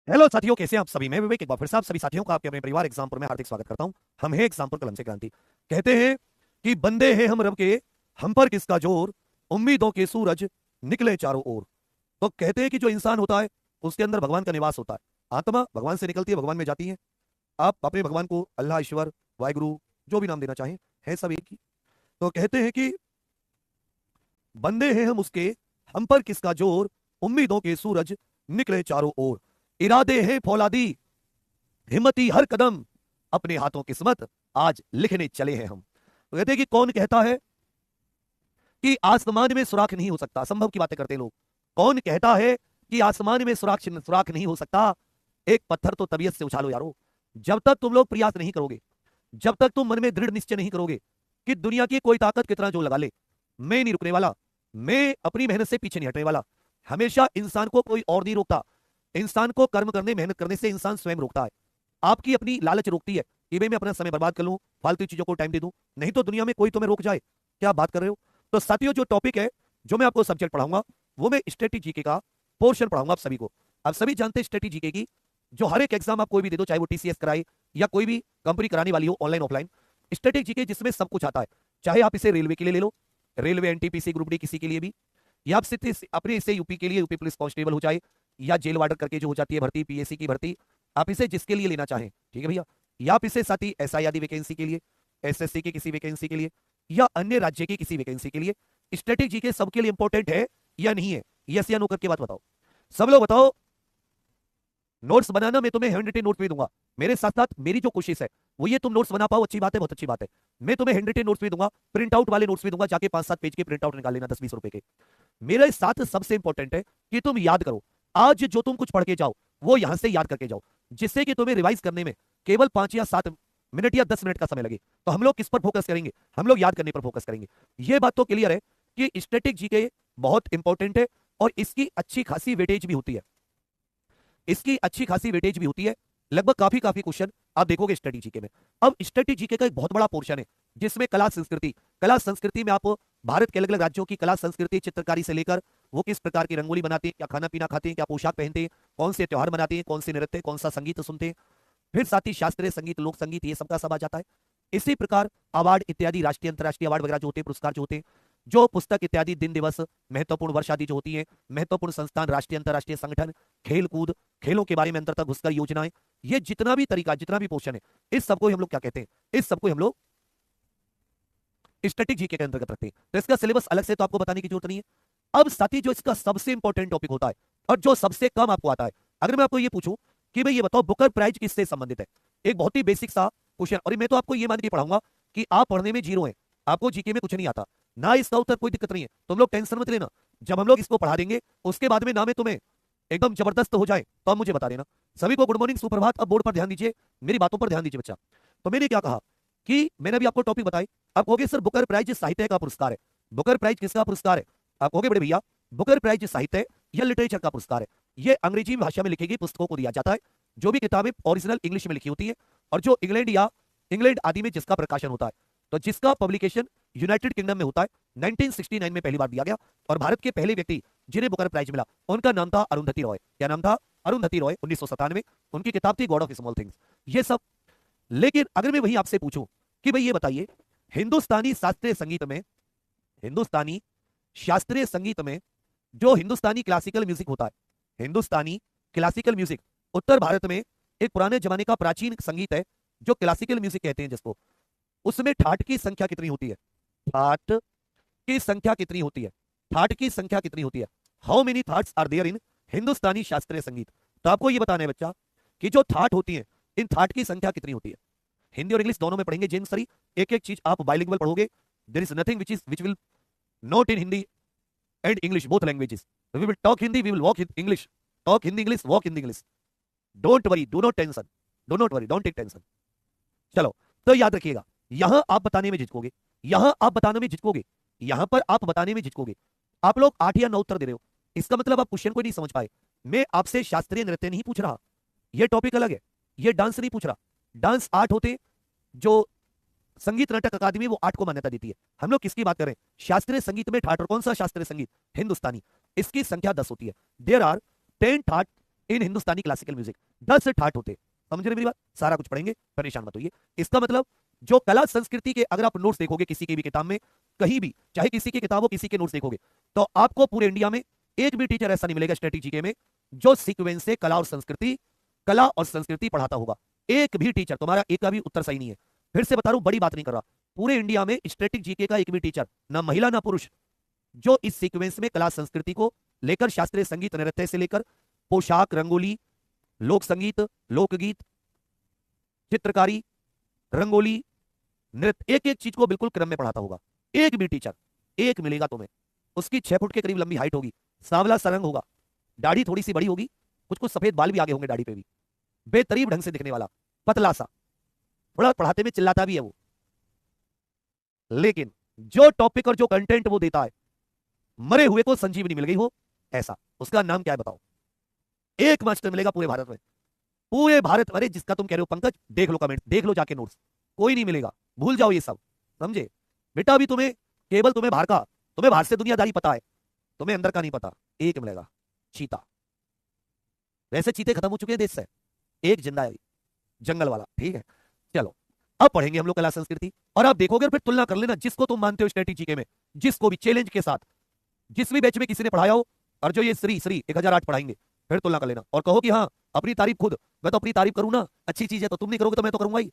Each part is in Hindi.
हेलो साथियों, कैसे हैं आप सभी। मैं विवेक एक बार फिर से आप सभी साथियों का आपके अपने परिवार एग्जामपुर में हार्दिक स्वागत करता हूं। हम हैं एग्जामपुर कलम से क्रांति। कहते हैं कि बंदे हैं हम रब के, हम पर किसका जोर, उम्मीदों के सूरज निकले चारों ओर। तो कहते हैं कि जो इंसान होता है उसके अंदर भगवान का निवास होता है। आत्मा भगवान से निकलती है, भगवान में जाती है। आप अपने भगवान को अल्लाह, ईश्वर, वाहिगुरु, जो भी नाम देना चाहें, है सब एक ही। तो कहते हैं कि बंदे हैं हम उसके, हम पर किसका जोर, उम्मीदों के सूरज निकले चारों ओर। इरादे हैं फौलादी, हिम्मती हर कदम, अपने हाथों किस्मत आज लिखने चले हैं हम। तो कहते हैं कि कौन कहता है कि आसमान में सुराख नहीं हो सकता। असंभव की बातें करते हैं लोग। कौन कहता है कि आसमान में सुराख सुराख नहीं हो सकता। एक पत्थर तो तबीयत से उछालो यारो। जब तक तुम लोग प्रयास नहीं करोगे, जब तक तुम मन में दृढ़ निश्चय नहीं करोगे कि दुनिया की कोई ताकत कितना जो लगा ले, मैं नहीं रुकने वाला, मैं अपनी मेहनत से पीछे नहीं हटने वाला। हमेशा इंसान को कोई और नहीं रोकता। इंसान को कर्म करने, मेहनत करने से इंसान स्वयं रोकता है। आपकी अपनी लालच रोकती है कि भाई मैं अपना समय बर्बाद कर लूं, फालतू चीजों को टाइम दे दूं, नहीं तो दुनिया में कोई तुम्हें रोक जाए। क्या बात कर रहे हो। तो साथियों, जो टॉपिक है, जो मैं आपको सब्जेक्ट पढ़ाऊंगा, वो मैं स्ट्रेटेजी जीके का पोर्शन पढ़ाऊंगा आप सभी को। आप सभी जानते हैं स्ट्रेटेजी जीके की, जो हर एक एग्जाम आप कोई भी दे दो, चाहे वो टीसीएस कराए या कोई भी कंपनी कराने वाली हो, ऑनलाइन ऑफलाइन, स्ट्रेटेजी जीके जिसमें सब कुछ आता है। चाहे आप इसे रेलवे के लिए ले लो, रेलवे, एनटीपीसी, ग्रुप डी, किसी के लिए भी, या आप सिर्फ अपने इसे यूपी के लिए, यूपी पुलिस कांस्टेबल हो जाए, या जेल वार्डर करके जो हो जाती है भर्ती, पीएससी की भर्ती, आप इसे जिसके लिए लेना चाहें, ठीक है भैया। या आप इसे साथ ही एसआई आदि वैकेंसी के लिए, एसएससी की किसी वैकेंसी के लिए, या अन्य राज्य की किसी वैकेंसी के लिए, स्ट्रेटेजी के सबके लिए इंपॉर्टेंट है या नहीं है। यस या नो करके बात बताओ। सब लोग बताओ। नोट्स बनाना मैं तुम्हें हैंड रिटेन नोट भी दूंगा। मेरे साथ साथ मेरी जो कोशिश है वो ये तुम नोट्स बना पाओ, अच्छी बात है, बहुत अच्छी बात है। मैं तुम्हें हैंड रिटेन नोट्स भी दूंगा, प्रिंट आउट वाले नोट्स भी दूंगा। जाके 5-7 पेज के प्रिंट आउट निकाल लेना, 10-20 रुपए के। मेरे साथ सबसे इंपॉर्टेंट है कि तुम याद करो। आज जो तुम कुछ पढ़ के जाओ वो यहां से याद करके जाओ, जिससे कि तुम्हें रिवाइज करने में केवल 5 या 7 मिनट या 10 मिनट का समय लगे। तो हम लोग किस पर फोकस करेंगे, हम लोग याद करने पर फोकस करेंगे। यह बात तो क्लियर है कि स्टैटिक जीके बहुत इंपॉर्टेंट है और इसकी अच्छी खासी वेटेज भी होती है। इसकी अच्छी खासी वेटेज भी होती है। लगभग काफी काफी क्वेश्चन आप देखोगे स्टडी जीके में। अब स्टडी जीके का एक बहुत बड़ा पोर्शन है जिसमें कला संस्कृति, कला संस्कृति में आप भारत के अलग अलग राज्यों की कला संस्कृति, चित्रकारी से लेकर वो किस प्रकार की रंगोली बनाते हैं, क्या खाना पीना खाते हैं, क्या पोशाक पहनते हैं, कौन से त्योहार मनाते हैं, कौन से नृत्य, कौन सा संगीत सुनते हैं, फिर साथ ही शास्त्रीय संगीत, लोक संगीत, ये सबका सब आ जाता है। इसी प्रकार अवार्ड इत्यादि, राष्ट्रीय अंतर्राष्ट्रीय अवार्ड वगैरह जो होते हैं, पुरस्कार जो होते हैं, जो पुस्तक इत्यादि, दिन दिवस, महत्वपूर्ण वर्ष आदि जो होती है, महत्वपूर्ण संस्थान, राष्ट्रीय अंतर्राष्ट्रीय संगठन, खेल कूद, खेलों के बारे में अंतर तक घुसकर योजनाएं, ये जितना भी तरीका, जितना भी पोर्शन है, इस सबको हम लोग क्या कहते हैं, इस सबको हम लोग स्टैटिक जीके के अंतर्गत रखते हैं। तो इसका सिलेबस अलग से तो आपको बताने की जरूरत नहीं है। अब साथी, जो इसका सबसे इंपॉर्टेंट टॉपिक होता है और जो सबसे कम आपको आता है, अगर मैं आपको ये पूछूं कि भाई ये बताओ बुकर प्राइज किससे संबंधित है, एक बहुत ही बेसिक सा क्वेश्चन, और मैं तो आपको ये मान के पढ़ाऊंगा कि आप पढ़ने में जीरो है, आपको जीके में कुछ नहीं आता ना, इसका उत्तर कोई दिक्कत नहीं है, तुम लोग टेंशन मत लेना। जब हम लोग इसको पढ़ा देंगे उसके बाद में ना मैं तुम्हें एकदम जबरदस्त हो जाए तो आप मुझे बता देना। सभी को गुड मॉर्निंग, सुप्रभात। अब बोर्ड पर ध्यान दीजिए, मेरी बातों पर ध्यान दीजिए बच्चा। तो मैंने क्या कहा कि मैंने अभी आपको टॉपिक बताई। आप कहोगे सर बुकर प्राइज साहित्य का पुरस्कार है। बुकर प्राइज किसका पुरस्कार है? आप कहोगे बड़े भैया बुकर प्राइज साहित्य या लिटरेचर का पुरस्कार है। यह अंग्रेजी भाषा में लिखी गई पुस्तकों को दिया जाता है, जो भी किताबें ओरिजिनल इंग्लिश में लिखी होती है और जो इंग्लैंड या इंग्लैंड आदि में जिसका प्रकाशन होता है, तो जिसका पब्लिकेशन यूनाइटेड किंगडम में होता है। 1969 में पहली बार दिया गया और भारत के पहले व्यक्ति जिन्हें बुकर प्राइज मिला उनका नाम था अरुंधति रॉय। क्या नाम था? अरुंधति रॉय। 1997 उनकी किताब थी गॉड ऑफ स्मॉल थिंग्स। ये सब। लेकिन अगर मैं वही आपसे पूछूं कि भाई ये बताइए, हिंदुस्तानी शास्त्रीय संगीत में, हिंदुस्तानी शास्त्रीय संगीत में जो हिंदुस्तानी क्लासिकल म्यूजिक होता है, हिंदुस्तानी क्लासिकल म्यूजिक उत्तर भारत में एक पुराने जमाने का प्राचीन संगीत है जो क्लासिकल म्यूजिक कहते हैं जिसको, उसमें ठाट की संख्या कितनी होती है? ठाट की संख्या कितनी होती है? ठाट की संख्या कितनी होती है? How many thaats are there in Hindustani shastriya sangeet? तो आपको ये बताना है बच्चा कि जो थाट होती है, इन थाट की संख्या कितनी होती है। हिंदी और इंग्लिश दोनों में पढ़ेंगे जेन सरी, एक एक चीज आप बाइलिंगुअल पढ़ोगे। There is nothing which will not in Hindi and English, both languages. We will talk Hindi, we will walk English, talk Hindi English, walk Hindi English. Don't worry, do not tension, do not worry, don't take tension. चलो, तो याद रखिएगा, यहां आप बताने में झिझकोगे, यहां आप बताने में झिझकोगे, यहां पर आप बताने में झिझकोगे। आप लोग 8 या 9 उत्तर दे रहे हो, इसका मतलब आप क्वेश्चन को नहीं समझ पाए। मैं आपसे शास्त्रीय नृत्य नहीं पूछ रहा, यह टॉपिक अलग है। यह डांस नहीं पूछ रहा। डांस 8 होते, जो संगीत नाटक अकादमी वो 8 को मान्यता देती है। हम लोग किसकी बात करें? शास्त्रीय संगीत में ठाट। और कौन सा शास्त्रीय संगीत? हिंदुस्तानी। इसकी संख्या 10 होती है। देयर आर 10 ठाट इन हिंदुस्तानी क्लासिकल म्यूजिक 10 से 68 होते। समझ रहे मेरी बात? सारा कुछ पढ़ेंगे, परेशान मत होइए। इसका मतलब जो कला संस्कृति के अगर आप नोट्स देखोगे किसी की भी किताब में, कहीं भी, चाहे किसी की किताब हो, किसी के नोट्स देखोगे, तो आपको पूरे इंडिया में एक भी टीचर ऐसा नहीं मिलेगा स्ट्रेटेजी के में जो सीक्वेंस से कला और संस्कृति पढ़ाता होगा। एक भी टीचर, तुम्हारा एक का भी उत्तर सही नहीं है। फिर से बता रहा हूं, बड़ी बात नहीं कर रहा, पूरे इंडिया में स्टैटिक जीके का एक भी टीचर, ना महिला ना पुरुष, जो इस सीक्वेंस में कला संस्कृति को लेकर, शास्त्रीय संगीत नृत्य से लेकर पोशाक, रंगोली, लोक संगीत, लोकगीत, चित्रकारी, रंगोली, नृत्य, एक एक चीज को बिल्कुल क्रम में पढ़ाता होगा। एक भी टीचर, एक मिलेगा तुम्हें। उसकी 6 फुट के करीब लंबी हाइट होगी, सांवला सा रंग होगा, दाढ़ी थोड़ी सी बड़ी होगी, कुछ कुछ सफेद बाल भी आगे होंगे दाढ़ी पे भी, बेतरीब ढंग से दिखने वाला, पतला सा, थोड़ा पढ़ाते में चिल्लाता भी है वो, लेकिन जो टॉपिक और जो कंटेंट वो देता है, मरे हुए को संजीवनी मिल गई हो ऐसा। उसका नाम क्या है बताओ? एक मास्टर मिलेगा पूरे भारत में, पूरे भारत। अरे जिसका तुम कह रहे हो पंकज, देख लो कमेंट, देख लो जाके नोट्स, कोई नहीं मिलेगा, भूल जाओ ये सब, समझे बेटा? अभी तुम्हें केवल तुम्हें बाहर से दुनियादारी पता है, तुम्हें अंदर का नहीं पता। एक मिलेगा, चीता। वैसे चीते खत्म हो चुके हैं देश से, एक जिंदा है जंगल वाला, ठीक है। चलो अब पढ़ेंगे हम लोग कला संस्कृति, और आप देखोगे फिर तुलना कर लेना, जिसको तुम मानते हो स्ट्रेटेजी के में, जिसको भी चैलेंज के साथ, जिस भी बैच में किसी ने पढ़ाया हो, और जो ये श्री 1008 पढ़ाएंगे, फिर तुलना कर लेना और कहो कि हाँ अपनी तारीफ खुद, मैं तो अपनी तारीफ करूं ना, अच्छी चीज है, तो तुम नहीं करोगे तो मैं तो करूंगा ही।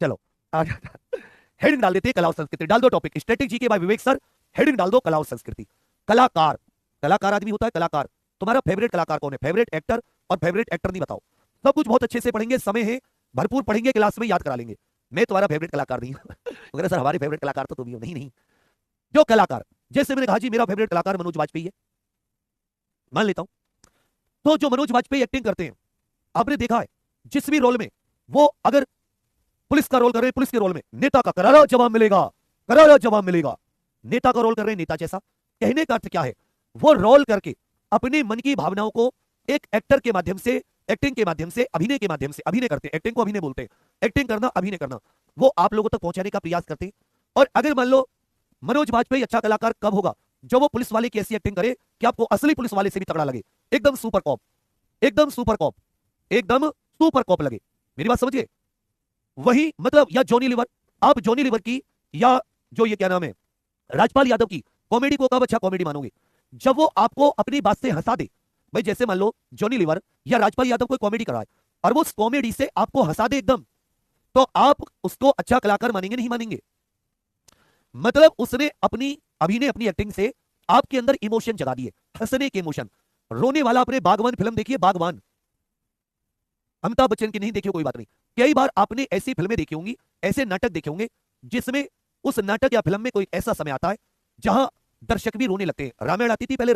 चलो हेडिंग डाल देते हैं, कला और संस्कृति। डाल दो टॉपिक स्ट्रेटेजी के बाय विवेक सर, हेडिंग डाल दो कला और संस्कृति। कलाकार, कलाकार आदमी होता है कलाकार। तुम्हारा फेवरेट कलाकार कौन है? फेवरेट एक्टर और फेवरेट एक्टर नहीं बताओ। सब कुछ बहुत अच्छे से पढ़ेंगे, समय है, भरपूर पढ़ेंगे, क्लास में याद करा लेंगे। मैं तुम्हारा फेवरेट कलाकार नहीं हूं अगर सर हमारे फेवरेट कलाकार तो तुम ही हो। नहीं, जो कलाकार, जैसे मैंने कहा जी मेरा फेवरेट कलाकार मनोज वाजपेयी है, मान लेता हूं, तो जो मनोज वाजपेयी एक्टिंग करते हैं, आपने देखा है जिस भी रोल में वो अगर पुलिस का रोल कर रहे हैं, पुलिस के रोल में नेता का करारा जवाब मिलेगा, करारा जवाब मिलेगा। नेता का रोल कर रहे हैं, नेता जैसा। कहने का अर्थ क्या है? वो रोल करके अपने मन की भावनाओं को एक एक्टर के माध्यम से, एक्टिंग के माध्यम से, अभिनय के माध्यम से, अभिनय करते हैं, एक्टिंग को अभिनय बोलते हैं, एक्टिंग करना, अभिनय करना, वो आप लोगों तक पहुंचाने का प्रयास करते हैं। और अगर मान लो मनोज वाजपेयी अच्छा कलाकार कब होगा? जब वो पुलिस वाले की ऐसी एक्टिंग करे कि आपको असली पुलिस वाले से भी तगड़ा लगे, एकदम सुपर कॉप, एकदम सुपर कॉप, एकदम सुपर कॉप लगे। मेरी बात समझिए? वही मतलब, या जॉनी लीवर, आप जॉनी लीवर की, या जो ये क्या नाम है राजपाल यादव की कॉमेडी को कब अच्छा कॉमेडी मानोगे? जब वो आपको अपनी बात से हंसा दे। भाई जैसे मान लो जॉनी लीवर या राजपाल यादव कोई कॉमेडी कर रहा है और वो उस कॉमेडी से आपको हंसा दे एकदम, तो आप उसको अच्छा कलाकार मानेंगे? नहीं मानेंगे। मतलब उसने अपनी अभिनय, अपनी एक्टिंग से आपके अंदर इमोशन जगा दिए, हंसने के इमोशन। रोने वाला, अपने बागवान फिल्म देखिए, बागवान, अमिताभ बच्चन की नहीं देखिए कोई बात नहीं, कई बार आपने ऐसी फिल्में देखी होंगी, ऐसे नाटक देखे होंगे जिसमें उस नाटक या फिल्म में कोई ऐसा समय आता है जहां दर्शक भी रोने लगते हैं। रामायण आती थी पहले,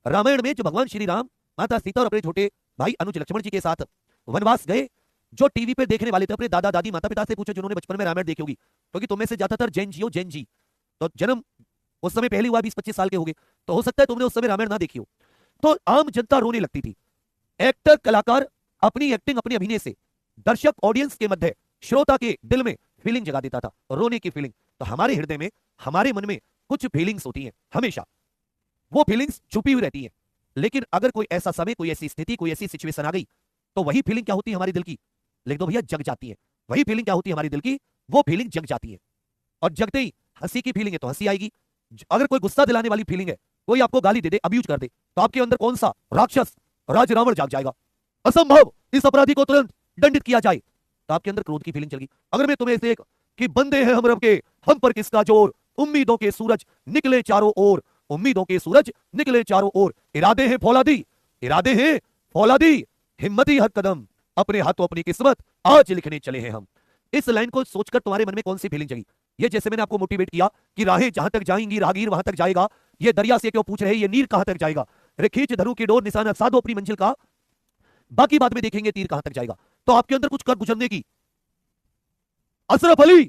रामायण में जो भगवान श्री राम, माता सीता और अपने छोटे भाई अनुज लक्ष्मण जी के साथ वनवास गए, जो टीवी पे देखने वाले थे अपने दादा दादी माता पिता से पूछो जिन्होंने बचपन में रामायण देखी होगी, क्योंकि तुम में से ज्यादातर जैन जी हो, जैन जी, तो जन्म उस समय पहले हुआ 20-25 साल के हो गए, तो हो सकता है तुमने उस समय रामायण ना देखी हो। तो आम जनता रोने लगती थी। एक्टर, कलाकार अपनी एक्टिंग, अपने अभिनय से दर्शक, ऑडियंस के मध्य, श्रोता के दिल में फीलिंग जगा देता था, रोने की फीलिंग। तो हमारे हृदय में, हमारे मन में कुछ फीलिंग्स होती हैं, हमेशा वो फीलिंग्स छुपी हुई रहती हैं। लेकिन अगर कोई ऐसा समय, कोई ऐसी स्थिति, कोई ऐसी सिचुएशन आ गई, तो वही फीलिंग क्या होती है हमारे दिल की? लिख दो भैया, जग जाती है। वही फीलिंग क्या होती है हमारी दिल की? वो फीलिंग जग जाती है। और जगते ही हंसी की फीलिंग है तो हंसी आएगी। अगर कोई गुस्सा दिलाने वाली फीलिंग है, कोई आपको गाली दे दे, अब्यूज कर दे, तो आपके अंदर कौन सा राक्षस, राज रावण जाग जाएगा। असंभव, इस अपराधी को तुरंत दंडित किया जाए, तो आपके अंदर क्रोध की फीलिंग चलेगी। अगर मैं तुम्हें देख कि बंदे हैं हम रब के, हम पर किसका जोर, उम्मीदों के सूरज निकले चारों ओर, उम्मीदों के सूरज निकले चारों ओर, इरादे हैं फौलादी, इरादे हैं फौलादी, हिम्मती हर कदम, अपने हाथों अपनी किस्मत आज लिखने चले हैं हम। इस लाइन को सोचकर तुम्हारे मन में कौन सी फीलिंग जगी? ये जैसे मैंने आपको मोटिवेट किया कि राहें जहां तक जाएंगी राहगीर वहां तक जाएगा, ये दरिया से क्यों पूछ रहे ये नीर कहां तक जाएगा, रे खींच धरू की डोर, निशाना साधो अपनी मंजिल का, बाकी बाद में देखेंगे तीर कहां तक जाएगा। तो आपके अंदर कुछ कर गुजरने की। अशरफ अली,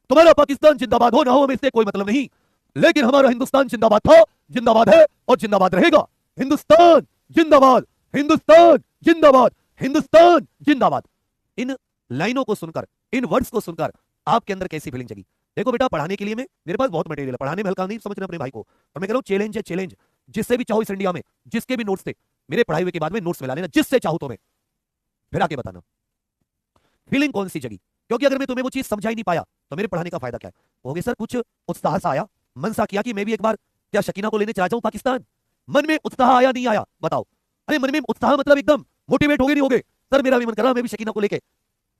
तुम्हारा पाकिस्तान जिंदाबाद हो ना हो हमें इससे कोई मतलब नहीं, लेकिन हमारा हिंदुस्तान जिंदाबाद था, जिंदाबाद है और जिंदाबाद रहेगा। हिंदुस्तान जिंदाबाद, हिंदुस्तान जिंदाबाद, हिंदुस्तान जिंदाबाद। इन लाइनों को सुनकर, इन वर्ड्स को सुनकर आपके अंदर कैसी फीलिंग जगी? देखो बेटा, पढ़ाने के लिए मेरे पास बहुत मटेरियल है, पढ़ाने में हल्का नहीं समझना अपने भाई को। और मैं कह रहा हूं चैलेंज है, चैलेंज, जिससे भी चाहो इस इंडिया में, जिसके भी नोट्स थे, मेरे पढ़ाई हुए के बाद में नोट्स मिला लेना जिससे चाहो तो मैं, फिर आके बताना फीलिंग कौन सी जगी, क्योंकि अगर मैं तुम्हें वो चीज समझा ही नहीं पाया तो मेरे पढ़ाने का फायदा क्या है। कहोगे सर कुछ उत्साह सा आया, मन सा किया कि मैं भी एक बार क्या शकीना को लेने चला जाऊं पाकिस्तान, मन में उत्साह आया नहीं आया बताओ। अरे मन में उत्साह मतलब एकदम मोटिवेट हो गए नहीं हो गए, सर मेरा भी मन कर रहा मैं भी शकीना को लेके,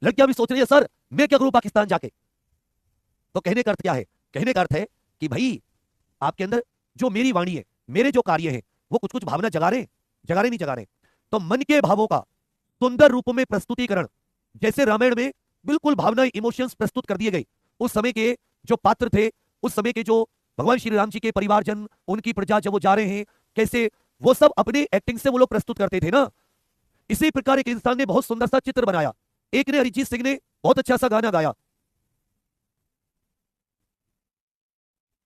लड़कियां भी सोच रही है सर मैं क्या करूं पाकिस्तान जाके। तो कहने का अर्थ क्या है, कहने का अर्थ है कि भाई आपके अंदर जो मेरी वाणी है, मेरे जो कार्य है वो कुछ कुछ भावना जगा रहे, जगा रहे नहीं जगा रहे। तो मन के भावों का सुंदर रूप में प्रस्तुतिकरण, जैसे रामायण में बिल्कुल भावना इमोशंस प्रस्तुत कर दिए गए, उस समय के जो पात्र थे, उस समय के जो भगवान श्री राम जी के परिवारजन, उनकी प्रजा जब वो जा रहे हैं कैसे वो सब अपने एक्टिंग से वो लोग प्रस्तुत करते थे ना, इसी प्रकार एक इंसान ने बहुत सुंदर सा चित्र बनाया। एक ने अरिजीत सिंह ने बहुत अच्छा सा गाना गाया,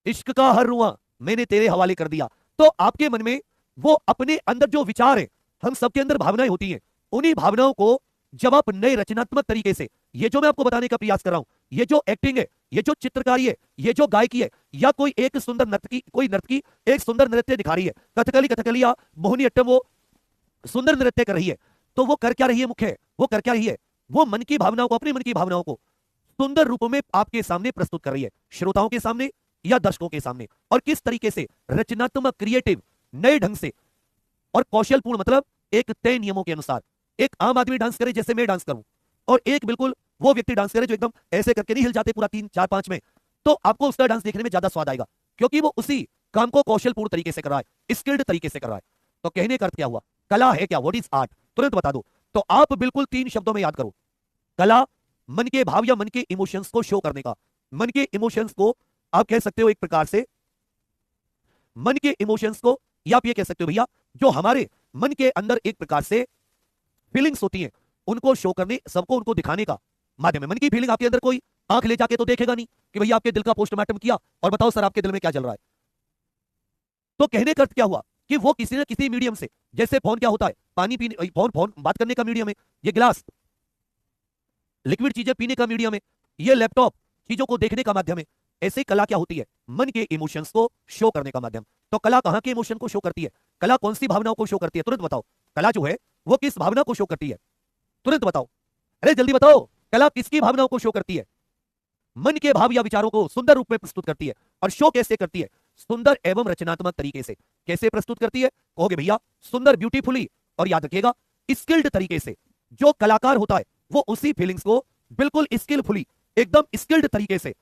इश्क का हर रुआ मैंने तेरे हवाले कर दिया। तो आपके मन में वो अपने अंदर जो विचार है, हम सबके अंदर भावनाएं होती हैं, उन्हीं भावनाओं को जब आप नए रचनात्मक तरीके से, ये जो मैं आपको बताने का प्रयास कर रहा हूं, ये जो एक्टिंग है, ये जो चित्रकारी है, ये जो गायकी है, या कोई एक सुंदर नर्तकी, कोई नर्तकी एक सुंदर नृत्य दिखा रही है, कथकली कथकली या मोहिनी अट्टम वो सुंदर नृत्य कर रही है, तो वो कर क्या रही है, मुख्य वो कर क्या रही है, वो मन की भावनाओं को, अपने मन की भावनाओं को सुंदर रूपों में आपके सामने प्रस्तुत कर रही है, श्रोताओं के सामने या दर्शकों के सामने। और किस तरीके से रचनात्मक, क्रिएटिव, नए ढंग से और कौशलपूर्ण, मतलब एक तय नियमों के अनुसार। एक आम आदमी डांस करे जैसे मैं डांस करूं, और एक बिल्कुल वो व्यक्ति डांस करे जो एकदम ऐसे करके नहीं हिल जाते पूरा 3 4 5 में, तो आपको उसका डांस देखने में ज्यादा स्वाद आएगा, क्योंकि वो उसी काम को कौशलपूर्ण तरीके से कर रहा है, स्किल्ड तरीके से कर रहा है। तो कहने का अर्थ क्या हुआ, कला है क्या, व्हाट इज आर्ट, तुरंत बता दो। तो आप बिल्कुल 3 शब्दों में याद करो, कला मन के भाव या मन के इमोशंस को शो करने का। मन के इमोशंस को आप कह सकते हो एक प्रकार से, मन के इमोशंस को, या आप ये कह सकते हो भैया जो हमारे मन के अंदर एक प्रकार से फीलिंग्स होती हैं, उनको शो करने, सबको उनको दिखाने का माध्यम है। मन की फीलिंग आपके अंदर कोई आंख ले जाके तो देखेगा नहीं कि भैया आपके दिल का पोस्टमार्टम किया और बताओ सर आपके दिल में क्या चल रहा है। तो कहने का अर्थ क्या हुआ कि वो किसी न किसी मीडियम से, जैसे फोन क्या होता है, पानी पीने, फोन बात करने का मीडियम है, ये गिलास लिक्विड चीजें पीने का मीडियम है, ये लैपटॉप चीजों को देखने का माध्यम है। ऐसे कला क्या होती है, मन के इमोशंस को शो करने का माध्यम। तो कला कहां के इमोशन को शो करती है, कला कौन सी भावनाओं को शो करती है, तुरंत बताओ। कला जो है वो किस भावना को शो करती है, तुरंत बताओ, अरे जल्दी बताओ, कला किसकी भावनाओं को शो करती है, मन के भाव या विचारों को सुंदर रूप में प्रस्तुत करती है। और शो कैसे करती है, सुंदर एवं रचनात्मक तरीके से। कैसे प्रस्तुत करती है, कहोगे भैया सुंदर, ब्यूटीफुली, और याद रखिएगा स्किल्ड तरीके से। जो कलाकार होता है वो उसी फीलिंग्स को बिल्कुल स्किलफुली, एकदम स्किल्ड तरीके से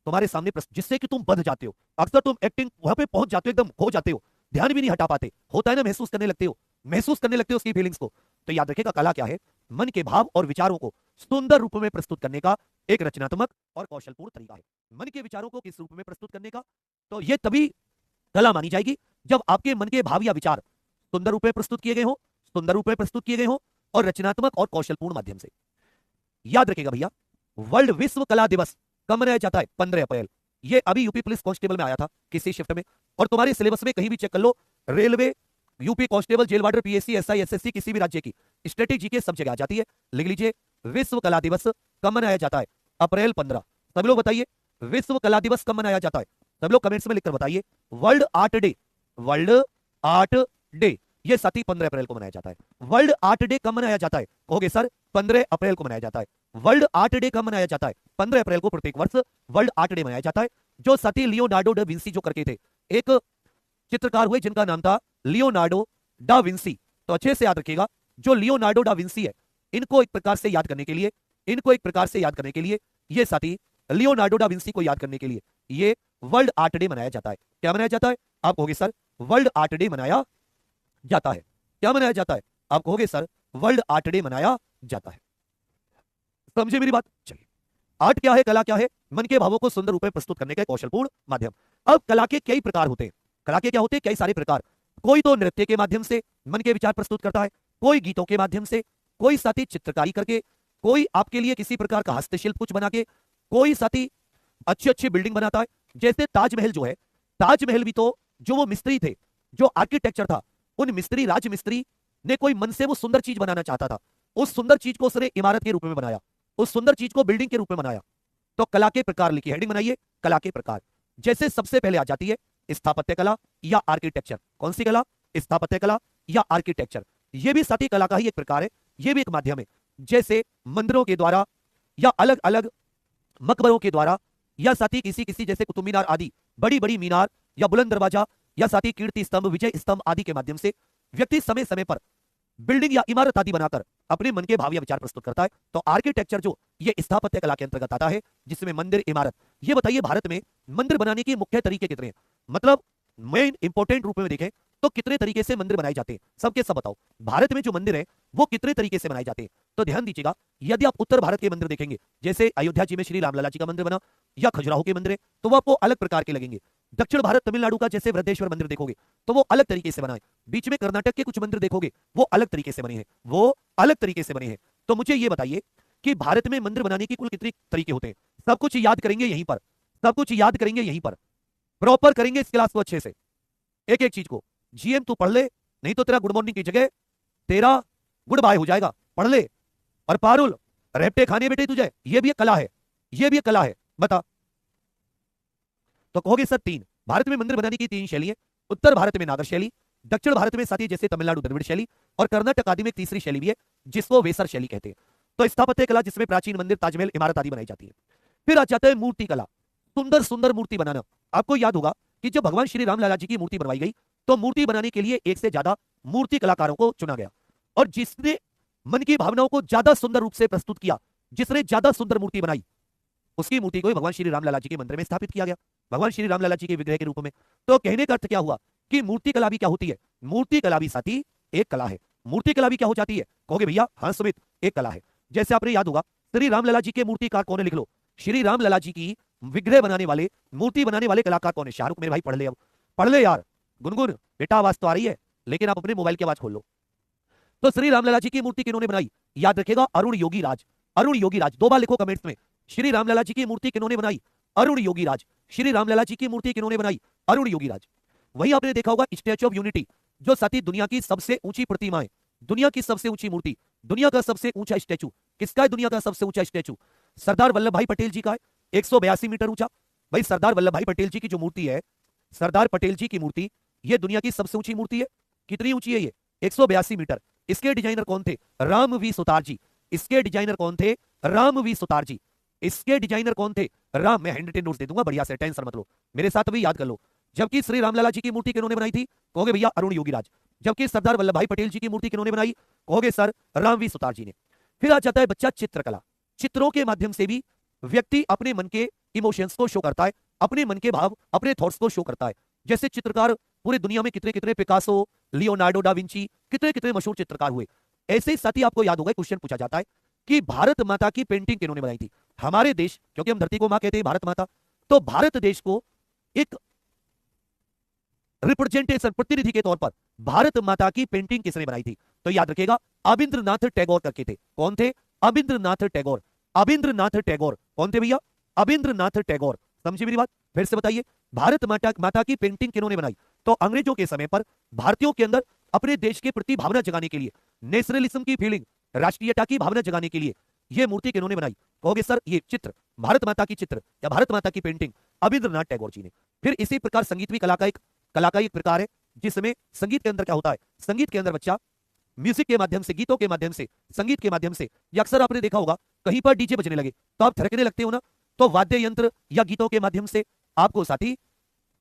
तुम्हारे सामने जिससे कि तुम बंध जाते हो। अक्सर तुम एक्टिंग वहां पे पहुंच जाते हो, एकदम खो जाते हो, ध्यान भी नहीं हटा पाते, होता है ना, महसूस करने लगते हो, महसूस करने लगते हो उसकी फीलिंग्स को। तो याद रखिएगा कला क्या है, मन के भाव और विचारों को सुंदर रूप में प्रस्तुत करने का एक रचनात्मक और कौशलपूर्ण तरीका है। मन के विचारों को किस रूप में प्रस्तुत करने का, तो यह तभी कला मानी जाएगी जब आपके मन के भाव या विचार सुंदर रूप में प्रस्तुत किए गए हो, सुंदर रूप में प्रस्तुत किए गए हो और रचनात्मक और कौशलपूर्ण माध्यम से। याद रखिएगा भैया, वर्ल्ड विश्व कला दिवस कब मनाया जाता है, 15 अप्रैल। ये अभी यूपी पुलिस कांस्टेबल में आया था किसी शिफ्ट में, और तुम्हारे सिलेबस में कहीं भी चेक कर लो, railway, UP constable, jail warder, PSC, SI, SSC, किसी भी राज्य की स्ट्रेटेजी के सब जगह आ जाती है। लिख लीजिए, विश्व कला दिवस कब मनाया जाता है, अप्रैल 15। सब लोग बताइए विश्व कला दिवस कब मनाया जाता है, सब लोग कमेंट्स में लिखकर बताइए। World art day, world art day ये साथी 15 अप्रैल को मनाया जाता है। वर्ल्ड आर्ट डे कब मनाया जाता है, कहोगे सर 15 अप्रैल को मनाया जाता है। वर्ल्ड आर्ट डे कब मनाया जाता है, 15 अप्रैल को प्रत्येक वर्ष वर्ल्ड आर्ट डे मनाया जाता है। जो साथी लियोनार्डो डा विंसी जो करके थे, एक चित्रकार हुए जिनका नाम था लियोनार्डो डा विंसी। तो अच्छे से याद रखिएगा, जो लियोनार्डो डा विंसी है, इनको एक प्रकार से याद करने के लिए, इनको एक प्रकार से याद करने के लिए, ये साथी लियोनार्डो डा विंसी को याद करने के लिए ये वर्ल्ड आर्ट डे मनाया जाता है। क्या मनाया जाता है, आप कहोगे सर वर्ल्ड आर्ट डे मनाया जाता है। क्या मनाया जाता है, आप कहोगे सर वर्ल्ड आर्ट डे मनाया जाता है। समझे मेरी बात, चलिए। आर्ट क्या है, कला क्या है, मन के भावों को सुंदर रूप में प्रस्तुत करने का कौशलपूर्ण माध्यम। अब कला के कई प्रकार होते हैं, कला के क्या होते हैं, कई सारे प्रकार। कोई तो नृत्य के माध्यम से मन के विचार प्रस्तुत करता है, कोई गीतों के माध्यम से, कोई साथी चित्रकारी करके, कोई आपके लिए किसी प्रकार का हस्तशिल्प कुछ बना के, कोई साथी अच्छी अच्छी बिल्डिंग बनाता है। जैसे ताजमहल जो है, ताजमहल भी तो जो वो मिस्त्री थे, जो आर्किटेक्चर था, उन मिस्त्री, राजमिस्त्री ने कोई मन से वो सुंदर चीज बनाना चाहता था, उस सुंदर चीज को उसने इमारत के रूप में बनाया, उस सुंदर चीज को बिल्डिंग के रूप में बनाया। तो कला के प्रकार लिखिए, हेडिंग बनाइए, कला के प्रकार। जैसे सबसे पहले आ जाती है स्थापत्य कला या आर्किटेक्चर। कौन सी कला, स्थापत्य कला या आर्किटेक्चर, ये भी साथी कला का ही एक प्रकार है, ये भी एक माध्यम है। जैसे मंदिरों के द्वारा या अलग अलग मकबरों के द्वारा या साथी किसी किसी जैसे कुतुब मीनार आदि बड़ी बड़ी मीनार या बुलंद दरवाजा या साथी कीर्ति स्तंभ, विजय स्तंभ आदि के माध्यम से व्यक्ति समय समय पर बिल्डिंग या इमारत आदि बनाकर अपने मन के भाव या विचार प्रस्तुत करता है। तो आर्किटेक्चर जो ये स्थापत्य कला के अंतर्गत आता है, जिसमें मंदिर, इमारत। ये बताइए भारत में मंदिर बनाने के मुख्य तरीके कितने हैं, मतलब मेन इंपॉर्टेंट रूप में देखें तो कितने तरीके से मंदिर बनाए जाते हैं, सबके सब बताओ। भारत में जो मंदिर है वो कितने तरीके से बनाए जाते हैं, तो ध्यान दीजिएगा। यदि आप उत्तर भारत के मंदिर देखेंगे, जैसे अयोध्या जी में श्री रामलला जी का मंदिर बना या खजुराहो के मंदिर है, तो वो आपको अलग प्रकार के लगेंगे। दक्षिण भारत तमिलनाडु का जैसे वृद्धेश्वर मंदिर देखोगे तो वो अलग तरीके से बना है। बीच में कर्नाटक के कुछ मंदिर देखोगे वो अलग तरीके से बने हैं, वो अलग तरीके से बने हैं। तो मुझे ये बताइए कि भारत में मंदिर बनाने की कुल कितने तरीके होते हैं। सब कुछ याद करेंगे यहीं पर, सब कुछ याद करेंगे यहीं पर, प्रॉपर करेंगे इस क्लास को अच्छे से, एक एक चीज को। जीएम तू पढ़ ले, नहीं तो तेरा गुड मॉर्निंग की जगह तेरा गुड बाय हो जाएगा। पढ़ ले। और पारुल रेपटे खाने बेटे तुझे, ये भी एक कला है, ये भी एक कला है, बता। तो कहोगे सर तीन, भारत में मंदिर बनाने की तीन शैली है। उत्तर भारत में नागर शैली, दक्षिण भारत में साथी जैसे तमिलनाडु द्रविड़ शैली, और कर्नाटक आदि में एक तीसरी शैली भी है जिसको वेसर शैली कहते हैं। तो स्थापत्य कला जिसमें प्राचीन मंदिर, ताजमहल, इमारत आदि बनाई जाती है। फिर आ जाता है मूर्ति कला, सुंदर सुंदर मूर्ति बनाना। आपको याद होगा कि जब भगवान श्री राम लाला जी की मूर्ति बनवाई गई तो मूर्ति बनाने के लिए एक से ज्यादा मूर्ति कलाकारों को चुना गया, और जिसने मन की भावनाओं को ज्यादा सुंदर रूप से प्रस्तुत किया, जिसने ज्यादा सुंदर मूर्ति बनाई, उसकी मूर्ति को भगवान श्री राम लाला जी के मंदिर में स्थापित किया गया, भगवान श्री राम लाला जी के विग्रह के रूप में। तो कहने का अर्थ क्या हुआ कि मूर्ति कला भी क्या होती है, मूर्ति कला भी साथी एक कला है। मूर्ति कला भी क्या हो जाती है, कहोगे भैया हाँ सुमित, एक कला है। जैसे आपने याद होगा श्री राम लला जी के मूर्तिकार कौन है, लिख लो। श्री राम लला जी की विग्रह बनाने वाले, मूर्ति बनाने वाले कलाकार कौन है? शाहरुख मेरे भाई पढ़ ले, अब पढ़ ले यार। गुनगुन बेटा आवाज तो आ रही है लेकिन आप अपने मोबाइल की आवाज खोल लो। तो श्री राम लला जी की मूर्ति किन्होंने बनाई, याद रखेगा अरुण योगी राज। अरुण योगी राज, दो बार लिखो कमेंट्स में, श्री राम लला जी की मूर्ति किन्होंने बनाई, अरुण योगी राज। श्री राम लला जी की मूर्ति किन्होंने बनाई, अरुण योगी राज। वही आपने देखा होगा स्टैच्यू ऑफ यूनिटी, जो साथी दुनिया की सबसे ऊंची प्रतिमा है, दुनिया की सबसे ऊंची मूर्ति, दुनिया का सबसे ऊंचा स्टैचू किसका है? दुनिया का सबसे ऊंचा स्टैचू सरदार वल्लभ भाई पटेल जी का है, 182 मीटर ऊंचा। भाई सरदार वल्लभ भाई पटेल जी की जो मूर्ति है, सरदार पटेल जी की मूर्ति, ये दुनिया की सबसे ऊंची मूर्ति है। कितनी ऊंची है ये? 182 मीटर। इसके डिजाइनर कौन थे? राम वी सुतार जी। इसके डिजाइनर कौन थे? राम वी सुतार जी। इसके डिजाइनर कौन थे? राम। मैं हैंड रिटन नोट्स दे दूंगा, बढ़िया से, टेंशन मत लो, मेरे साथ भी याद कर लो। जबकि श्री रामलला जी की मूर्ति किन्होंने बनाई थी? कहोगे भैया अरुण योगी राज। जबकि सरदार वल्लभ भाई पटेल जी की मूर्ति किन्होंने बनाई? कहोगे सर राम वी सुतार जी ने। फिर आ जाता है बच्चा चित्रकला। चित्रों के माध्यम से भी व्यक्ति अपने मन के इमोशंस को शो करता है, अपने मन के भाव, अपने थॉट्स को शो करता है। जैसे चित्रकार पूरे दुनिया में कितने कितने, पिकासो, लियोनार्डो डा विंची, कितने कितने मशहूर चित्रकार हुए। ऐसे ही साथ ही आपको याद होगा क्वेश्चन पूछा जाता है कि भारत माता की पेंटिंग किन्होंने बनाई थी? हमारे देश, क्योंकि हम धरती को मां कहते हैं, भारत माता, तो भारत देश को एक रिप्रेजेंटेशन, प्रतिनिधि के तौर पर भारत माता की पेंटिंग किसने बनाई थी? तो याद रखेगा अबिंद्रनाथ टैगोर करके थे। कौन थे? अबिंद्रनाथ टैगोर। अबिंद्रनाथ टैगोर कौन थे भैया? अबिंद्रनाथ टैगोर। समझिए मेरी बात, फिर से बताइए, भारत माता की पेंटिंग किन्होंने बनाई? तो अंग्रेजों के समय पर भारतीयों के अंदर अपने देश के प्रति भावना जगाने के लिए, नेशनलिज्म की फीलिंग, राष्ट्रीयता की भावना जगाने के लिए यह मूर्ति किन्होंने बनाई? कहोगे सर ये चित्र, भारत माता की चित्र या भारत माता की पेंटिंग अबिंद्रनाथ टैगोर जी ने। फिर इसी प्रकार संगीत भी कला का एक प्रकार है, जिसमें संगीत के अंदर क्या होता है? संगीत के अंदर बच्चा म्यूजिक के माध्यम से, गीतों के माध्यम से, संगीत के माध्यम से, या अक्सर आपने देखा होगा कहीं पर डीजे बजने लगे तो आप थिरकने लगते हो ना, तो वाद्य यंत्र या गीतों के माध्यम से आपको साथी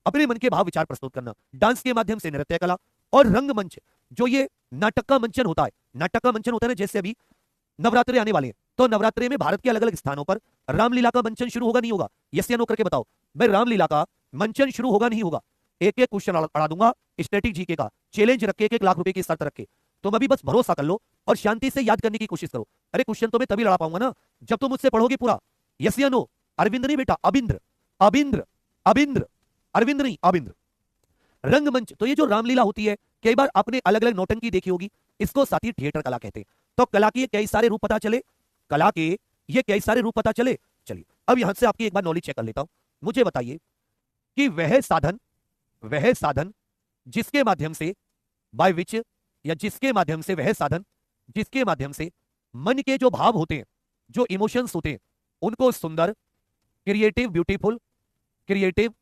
अपने मन के भाव विचार प्रस्तुत करना, डांस के माध्यम से नृत्य कला, और रंगमंच, जो ये नाटक का मंचन होता है, नाटक का मंचन होता है ना, जैसे अभी नवरात्रे आने वाले हैं, तो नवरात्रे में भारत के अलग अलग स्थानों पर रामलीला का मंचन शुरू होगा, नहीं होगा? यस या नो करके बताओ, भाई रामलीला का मंचन शुरू होगा नहीं होगा? एक एक क्वेश्चन अड़ा दूंगा, स्टैटिक जीके का चैलेंज रख के, 1 लाख रुपए की शर्त रख के, तुम अभी बस भरोसा कर लो और शांति से याद करने की कोशिश करो। अरे क्वेश्चन तो मैं तभी लड़ा पाऊंगा ना जब तुम मुझसे पढ़ोगे पूरा। यस या नो? अरविंद नहीं बेटा, अबिंद्र, अबिंद्र, अबिंद्र, अरविंद नहीं, अबिंद्र। रंगमंच, तो ये जो रामलीला होती है, कई बार आपने अलग अलग नौटंकी देखी होगी, इसको साथी थिएटर कला कहते हैं। तो कला के कई सारे रूप पता चले, कला के ये कई सारे रूप पता चले। चलिए अब यहां से आपकी एक बार नॉलेज चेक कर लेता हूं। मुझे बताइए कि वह साधन जिसके माध्यम से, बाय विच, या जिसके माध्यम से, वह साधन जिसके माध्यम से मन के जो भाव होते हैं, जो इमोशंस होते हैं, उनको सुंदर, क्रिएटिव, ब्यूटीफुल, क्रिएटिव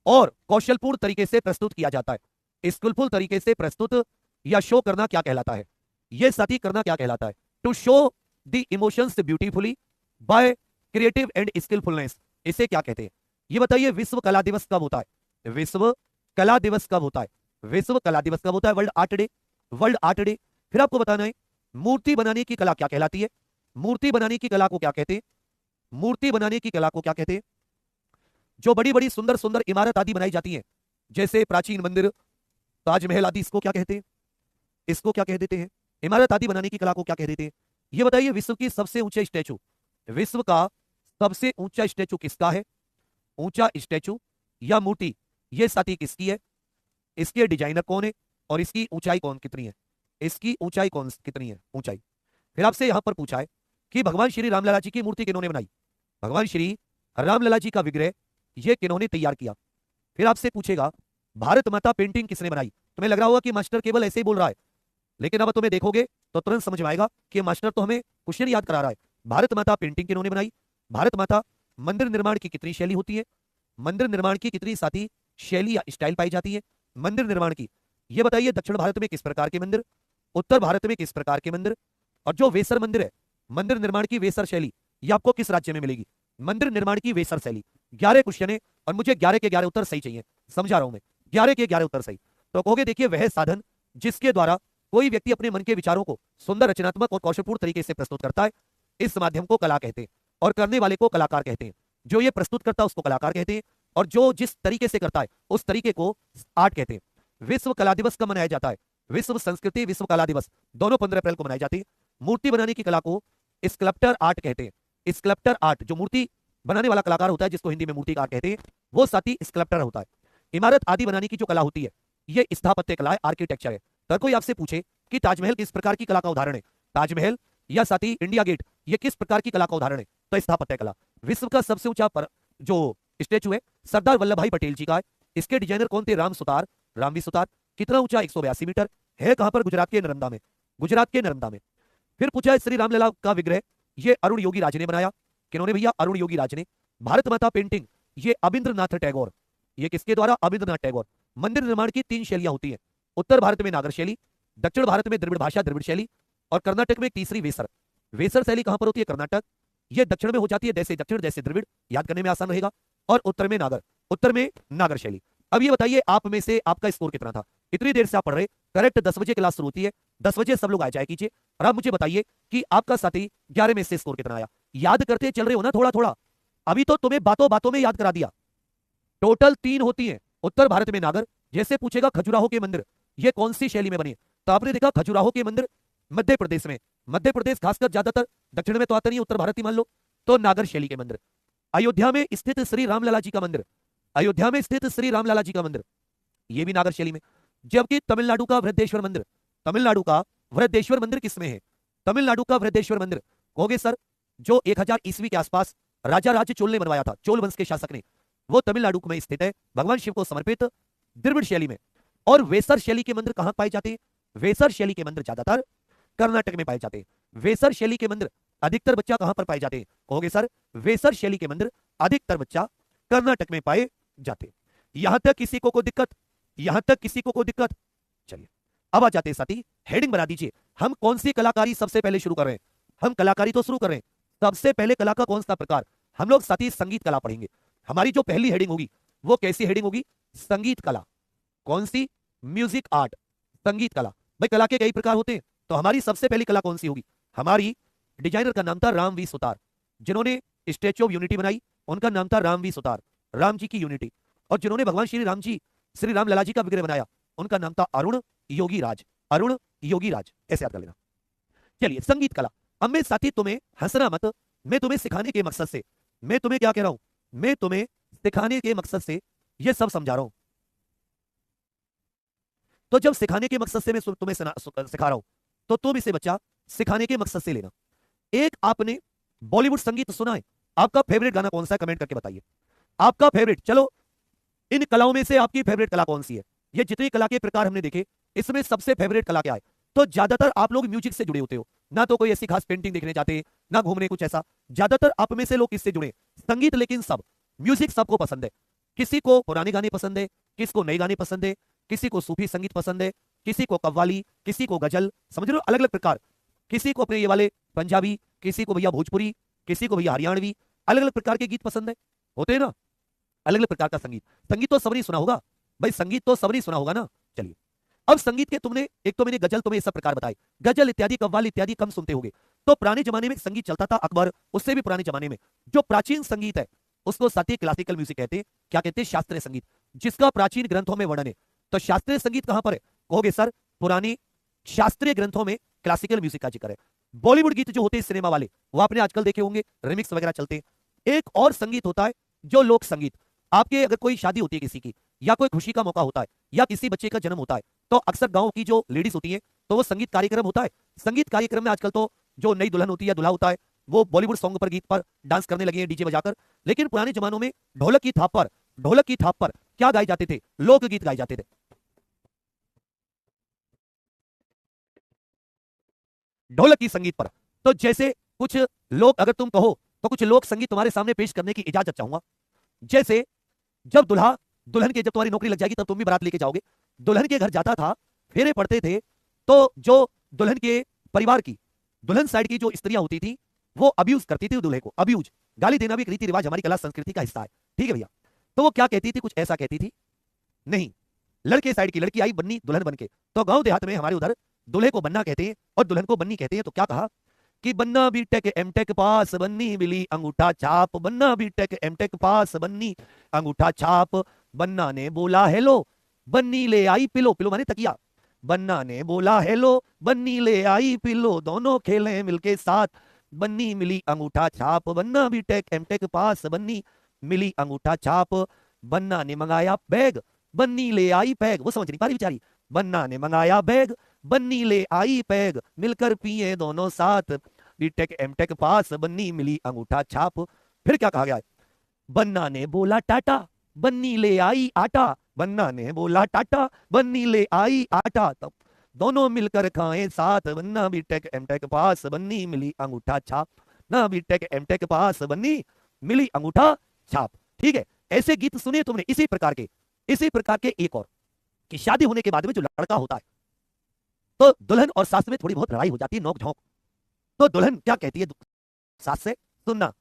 और कौशलपूर्ण तरीके से प्रस्तुत किया जाता है, स्किलफुल तरीके से प्रस्तुत या शो करना क्या कहलाता है? यह साथी करना क्या कहलाता है? To show the emotions beautifully by creative and skilfulness, इसे क्या कहते हैं? ये बताइए विश्व कला दिवस कब होता है? विश्व कला दिवस कब होता है? विश्व कला दिवस कब होता है? World art day, world art day. फिर आपको बताना है मूर्ति बनाने की कला क्या कहलाती है? मूर्ति बनाने की कला को क्या कहते हैं? मूर्ति बनाने की कला को क्या कहते हैं? जो बड़ी बड़ी सुंदर सुंदर इमारत आदि बनाई जाती हैं, जैसे प्राचीन मंदिर, ताजमहल आदि, इसको क्या कहते हैं? इसको क्या कह देते हैं? इमारत आदि बनाने की कला को क्या कह देते हैं? ये बताइए विश्व की सबसे ऊंचे स्टैचू, विश्व का सबसे ऊंचा स्टैचू किसका है? ऊंचा स्टैचू या मूर्ति, ये साथी किसकी है? इसके डिजाइनर कौन है और इसकी ऊंचाई कौन कितनी है? इसकी ऊंचाई कौन कितनी है? ऊंचाई। फिर आपसे यहां पर पूछा है कि भगवान श्री रामलला जी की मूर्ति किन्होंने बनाई? भगवान श्री रामलला जी का विग्रह ये किन्होंने तैयार किया? फिर आपसे पूछेगा भारत माता पेंटिंग किसने बनाई? तुम्हें लग रहा होगा कि मास्टर केवल ऐसे ही बोल रहा है, लेकिन अब तुम्हें देखोगे तो तुरंत समझ में आएगा कि मास्टर तो हमें क्वेश्चन याद करा रहा है। भारत माता पेंटिंग किन्होंने बनाई? भारत माता मंदिर निर्माण की कितनी शैली होती है? मंदिर निर्माण की कितनी साथी शैली या स्टाइल पाई जाती है मंदिर निर्माण की? ये बताइए दक्षिण भारत में किस प्रकार के मंदिर, उत्तर भारत में किस प्रकार के मंदिर, और जो वेसर मंदिर है मंदिर निर्माण की वेसर शैली, ये आपको किस राज्य में मिलेगी? मंदिर निर्माण की वेसर शैली। 11 क्वेश्चन है और मुझे 11 के 11 उत्तर सही चाहिए, समझा रहा हूं मैं, 11 के 11 उत्तर सही। तो कहोगे देखिए वह साधन जिसके द्वारा कोई व्यक्ति अपने मन के विचारों को सुंदर, रचनात्मक और कौशलपूर्ण तरीके से प्रस्तुत करता है, इस माध्यम को कला कहते हैं, और करने वाले को कलाकार कहते हैं। जो ये प्रस्तुत करता है उसको कलाकार कहते हैं, और जो जिस तरीके से करता है उस तरीके को आर्ट कहते हैं। विश्व कला दिवस कब मनाया जाता है? विश्व संस्कृति विश्व कला दिवस दोनों 15 अप्रैल को मनाई जाती है। मूर्ति बनाने की कला को स्कल्प्टर आर्ट कहते हैं। स्कल्प्टर आर्ट, जो मूर्ति बनाने वाला कलाकार होता है जिसको हिंदी में मूर्ति आर्ट कहते हैं, वो साथी स्कल्प्टर होता है। इमारत आदि बनाने की जो कला होती है ये स्थापत्य कला है, आर्किटेक्चर है। अगर कोई आपसे पूछे कि ताजमहल किस प्रकार की कला का उदाहरण है, ताजमहल या साथी इंडिया गेट, ये किस प्रकार की कला का उदाहरण है, तो स्थापत्य कला। विश्व का सबसे ऊंचा जो स्टेचू है सरदार वल्लभ भाई पटेल जी का है। इसके डिजाइनर कौन थे? राम सुतार, रामवी सुतार। कितना ऊंचा? 182 मीटर। है कहां पर? गुजरात के नर्मदा में, गुजरात के नर्मदा में। फिर पूछा है श्री रामलला का विग्रह ये अरुण योगी राज ने बनाया। किन्होंने भैया? अरुण योगी राज ने। भारत माता पेंटिंग ये अबिंद्रनाथ टैगोर, ये किसके द्वारा? अबिंद्रनाथ टैगोर। मंदिर निर्माण की 3 शैलियां होती हैं, उत्तर भारत में नागर शैली, दक्षिण भारत में द्रविड़ भाषा द्रविड़ शैली, और कर्नाटक में एक तीसरी वेसर। वेसर शैली कहां पर होती है? कर्नाटक। ये दक्षिण में हो जाती है, जैसे दक्षिण जैसे द्रविड़, याद करने में आसान रहेगा। और उत्तर में नागर, उत्तर में नागर शैली। अब ये बताइए आप में से आपका स्कोर कितना था? इतनी देर से आप पढ़ रहे, करेक्ट 10 बजे क्लास शुरू होती है, 10 बजे सब लोग आ जाए कीजिए। और आप मुझे बताइए कि आपका साथी 11 में से स्कोर कितना आया? याद करते चल रहे हो ना थोड़ा थोड़ा? अभी तो तुम्हें बातों बातों में याद करा दिया। टोटल 3 होती है। उत्तर भारत में नागर, जैसे पूछेगा खजुराहो के मंदिर ये कौन सी शैली में बने, तो आपने देखा खजुराहो के मंदिर मध्य प्रदेश में, मध्य प्रदेश खासकर ज्यादातर, दक्षिण में तो आता नहीं, उत्तर भारत ही मान लो, तो नागर शैली के मंदिर। अयोध्या में स्थित श्री रामलला जी का मंदिर, अयोध्या में स्थित श्री रामलला जी का मंदिर, यह भी नागर शैली में। जबकि तमिलनाडु का वृद्धेश्वर मंदिर, तमिलनाडु का वृद्धेश्वर मंदिर किसमें है? तमिलनाडु का वृद्धेश्वर मंदिर कहोगे सर जो 1000 ईस्वी के आसपास राजा राज चोल ने बनवाया था, चोल वंश के शासक ने, वो तमिलनाडु में स्थित है, भगवान शिव को समर्पित द्रविड़ शैली में। और वेसर शैली के मंदिर कहां पाए जाते हैं? वेसर शैली के मंदिर ज्यादातर कर्नाटक में पाए जाते हैं। वेसर शैली के मंदिर अधिकतर बच्चा कहां पर पाए जाते हैं? कहोगे सर वेसर शैली के मंदिर अधिकतर बच्चा कर्नाटक में पाए जाते हैं। यहां तक किसी को कोई दिक्कत? यहां तक किसी को कोई दिक्कत? चलिए अब आ जाते हैं साथी, हेडिंग बना दीजिए। हम कौन सी कलाकारी सबसे पहले शुरू कर रहे हैं? हम कलाकारी तो शुरू कर रहे हैं, सबसे पहले कला का कौन सा प्रकार? हम लोग साथी संगीत कला पढ़ेंगे। हमारी जो पहली हेडिंग होगी वो कैसी हेडिंग होगी? संगीत कला। कौन सी? म्यूजिक आर्ट, संगीत कला। भाई कला के कई प्रकार होते हैं, तो हमारी सबसे पहली कला कौन सी होगी? हमारी डिजाइनर का नाम था राम वी सुतार, जिन्होंने स्टैच्यू ऑफ यूनिटी बनाई उनका नाम था राम वी सुतार, राम जी की यूनिटी। और जिन्होंने भगवान श्री राम जी, श्री राम लला जी का विग्रह बनाया उनका नाम था अरुण योगी राज, अरुण योगी राज, ऐसे याद कर लेना। चलिए संगीत कला। अब मैं साथी तुम्हें हंसना मत, मैं तुम्हें सिखाने के मकसद से, मैं तुम्हें क्या कह रहा हूं? मैं तुम्हें सिखाने के मकसद से यह सब समझा रहा हूं। तो जब सिखाने के मकसद से मैं तुम्हें सिखा रहा हूं तो तुम इसे बच्चा सिखाने के मकसद से लेना। एक आपने बॉलीवुड संगीत सुना है? आपका फेवरेट गाना कौन सा है? कमेंट करके बताइए आपका फेवरेट। चलो इन कलाओं में से आपकी फेवरेट कला कौन सी है? ये जितनी कला के प्रकार हमने देखे इसमें सबसे फेवरेट कला क्या है? तो ज्यादातर आप लोग म्यूजिक से जुड़े होते हो ना, तो कोई ऐसी खास पेंटिंग देखने जाते हैं ना घूमने कुछ ऐसा। ज्यादातर आप में से लोग किससे जुड़े? संगीत। लेकिन सब म्यूजिक सबको पसंद है। किसी को पुराने गाने पसंद है, किसी को नए गाने पसंद है, किसी को सूफी संगीत पसंद है, किसी को कव्वाली, किसी को गजल, समझ रहे हो, अलग अलग प्रकार, किसी को अपने ये वाले पंजाबी, किसी को भैया भोजपुरी, किसी को भैया हरियाणवी, अलग अलग प्रकार के गीत पसंद है, होते हैं ना, अलग अलग प्रकार का संगीत। संगीत तो सबने सुना होगा भाई, संगीत तो सबने सुना होगा ना। चलिए, अब संगीत के तुमने, एक तो मैंने गजल तुम्हें ये सब प्रकार बताए, गजल इत्यादि कव्वाली इत्यादि कम सुनते होगे। तो पुराने जमाने में संगीत चलता था, अकबर, उससे भी पुराने जमाने में जो प्राचीन संगीत है उसको साथी क्लासिकल म्यूजिक कहते हैं। क्या कहते हैं? शास्त्रीय संगीत, जिसका प्राचीन ग्रंथों में वर्णन है। तो शास्त्रीय संगीत कहां पर है? कहोगे सर पुरानी शास्त्रीय ग्रंथों में क्लासिकल म्यूजिक का जिक्र है। बॉलीवुड गीत जो होते हैं सिनेमा वाले, वो आपने आजकल देखे होंगे, रिमिक्स वगैरह चलते हैं। एक और संगीत होता है जो लोक संगीत। आपके अगर कोई शादी होती है किसी की, या कोई खुशी का मौका होता है, या किसी बच्चे का जन्म होता है, तो अक्सर गांव की जो लेडीज होती है तो वो संगीत कार्यक्रम होता है। संगीत कार्यक्रम में आजकल तो जो नई दुल्हन होती है या दूल्हा होता है वो बॉलीवुड सॉन्ग पर, गीत पर डांस करने लगे हैं डीजे बजाकर। लेकिन पुराने जमानों में ढोलक की थाप पर क्या गाए जाते थे? लोकगीत गाए जाते थे। ढोलक की संगीत पर। तो जैसे कुछ लोग, अगर तुम कहो तो कुछ लोक संगीत तुम्हारे सामने पेश करने की इजाजत चाहूंगा। जैसे जब दुल्हा दुल्हन के, जब तुम्हारी नौकरी लग जाएगी तब तुम भी बारात लेके जाओगे, दुल्हन के घर जाता था, फेरे पड़ते थे, तो जो दुल्हन के परिवार की, दुल्हन साइड की जो स्त्रियां होती थी वो अब्यूज करती थी दूल्हे को। अब्यूज, गाली देना भी एक रीति रिवाज हमारी कला संस्कृति का हिस्सा है, ठीक है भैया। तो वो क्या कहती थी? कुछ ऐसा कहती थी, नहीं, लड़के साइड की लड़की आई बन्नी दुल्हन बन के, तो गांव देहात में हमारे उधर दूल्हे को बन्ना कहते हैं और दुल्हन को बन्नी कहते हैं। तो क्या कहा कि बन्ना बीटेक एमटेक पास, बन्नी मिली अंगूठा छाप, बन्ना बीटेक एमटेक पास, बन्नी अंगूठा छाप। बन्ना ने बोला हेलो, बन्नी ले आई पिलो, पिलो माने तकिया। बन्ना ने बोला हेलो, बन्नी ले आई पिलो, दोनों खेले मिलके साथ, बन्नी मिली अंगूठा छाप। बन्ना बीटेक एमटेक पास, बन्नी मिली अंगूठा छाप। बन्ना ने मंगाया बैग, बन्नी ले आई पैग, वो समझ नहीं पा रही बेचारी। बन्ना ने मंगाया बैग, बन्नी ले आई पैग, मिलकर पिए दोनों साथ, बीटेक एमटेक पास, बन्नी मिली अंगूठा छाप। फिर क्या कहा गया है? बन्ना ने बोला टाटा, बन्नी ले आई आटा, बन्ना ने बोला टाटा, बन्नी ले आई आटा, तब दोनों मिलकर खाए साथ, बन्ना बीटेक एमटेक पास, बन्नी मिली अंगूठा छाप, ना बीटेक एमटेक पास, बन्नी मिली अंगूठा छाप। ठीक है, ऐसे गीत सुने तुमने इसी प्रकार के। इसी प्रकार के एक और, कि शादी होने के बाद में जो लड़का होता है तो दुल्हन और सास में थोड़ी बहुत लड़ाई हो जाती है, नोक झोंक। तो दुल्हन क्या कहती है सास से? सुनना,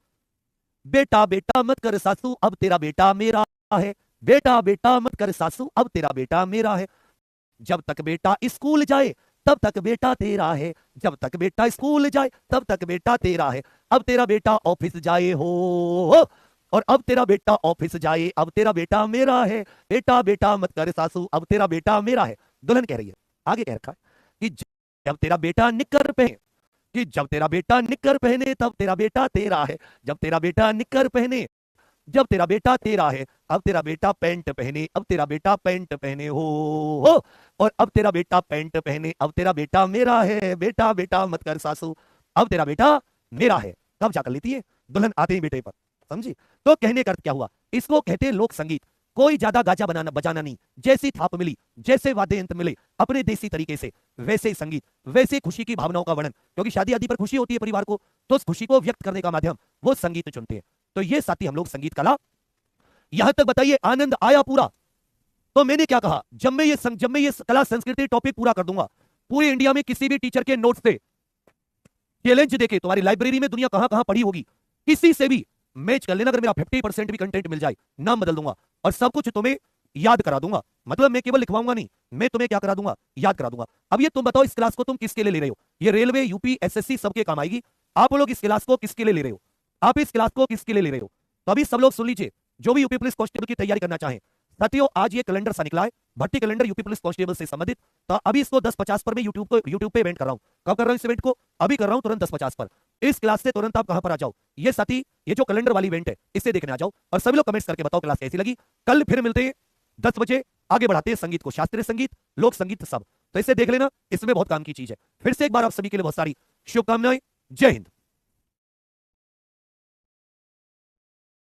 बेटा बेटा मत कर सासू, अब तेरा बेटा मेरा है, बेटा बेटा मत कर सासू, अब तेरा बेटा मेरा है, जब तक बेटा स्कूल जाए तब तक बेटा तेरा है, जब तक बेटा स्कूल जाए तब तक बेटा तेरा है, अब तेरा बेटा ऑफिस जाए हो, और अब तेरा बेटा ऑफिस जाए, अब तेरा बेटा मेरा है, बेटा बेटा मत कर सासू, अब तेरा बेटा मेरा है। दुल्हन कह रही है, आगे कह रखा है कि जब तेरा बेटा निक्कर पहने, कि जब तेरा बेटा निक्कर पहने तब तेरा बेटा तेरा है, जब तेरा बेटा निक्कर पहने, जब तेरा बेटा तेरा है, अब तेरा बेटा पैंट पहने, अब तेरा बेटा पैंट पहने हो, और अब तेरा बेटा पैंट पहने, अब तेरा बेटा मेरा है, बेटा बेटा मत कर सासू, अब तेरा बेटा मेरा है। कब जा कर लेती है दुल्हन आते ही बेटे पर, समझी? तो कहने का अर्थ क्या हुआ? इसको कहते हैं लोक संगीत। कोई ज्यादा गाजा बनाना बजाना नहीं, जैसी थाप मिली, जैसे वाद्य यंत्र मिले, अपने देसी तरीके से वैसे संगीत, वैसे खुशी की भावनाओं का वर्णन, क्योंकि शादी आदि पर खुशी होती है परिवार को, तो उस खुशी को व्यक्त करने का माध्यम वो संगीत चुनते हैं। तो ये साथी हम लोग संगीत कला, यहां तक बताइए आनंद आया पूरा? तो मैंने क्या कहा, जब मैं ये कला संस्कृति टॉपिक पूरा कर दूंगा, पूरे इंडिया में किसी भी टीचर के नोट्स से चैलेंज देके, तुम्हारी लाइब्रेरी में दुनिया कहां कहां पढ़ी होगी, किसी से भी मैच कर लेना, अगर मेरा 50% भी कंटेंट मिल जाए, नाम बदल दूंगा और सब कुछ तुम्हें याद करा दूंगा। मतलब मैं केवल लिखवाऊंगा नहीं, मैं तुम्हें क्या करा दूंगा? याद करा दूंगा। अब ये तुम बताओ, इस क्लास को तुम किसके लिए ले रहे हो? ये रेलवे, यूपी, एसएससी सबके काम आएगी। आप लोग इस क्लास को किसके लिए ले रहे हो? आप इस क्लास को किसके लिए ले रहे हो? तो अभी सब लोग सुन लीजिए, जो भी यूपी पुलिस कांस्टेबल की तैयारी करना चाहें। साथियों, आज ये कैलेंडर सा निकला है, भर्ती कैलेंडर यूपी पुलिस कांस्टेबल से संबंधित। तो अभी इसको 10:50 पर मैं यूट्यूब पे इवेंट कर रहा हूं। कब कर रहा हूं इस इवेंट को? अभी कर रहा हूं, तुरंत 10:50 पर। इस क्लास से तुरंत आप कहां पर आ जाओ, ये साथी, ये जो कैलेंडर वाली इवेंट है इससे देखने आ जाओ, और सभी लोग कमेंट्स करके बताओ क्लास कैसी लगी। कल फिर मिलते हैं 10 बजे, आगे बढ़ाते हैं संगीत को, शास्त्रीय संगीत, लोक संगीत सब। तो इसे देख लेना, इसमें बहुत काम की चीज है। फिर से एक बार आप सभी के लिए बहुत सारी शुभकामनाएं। जय हिंद।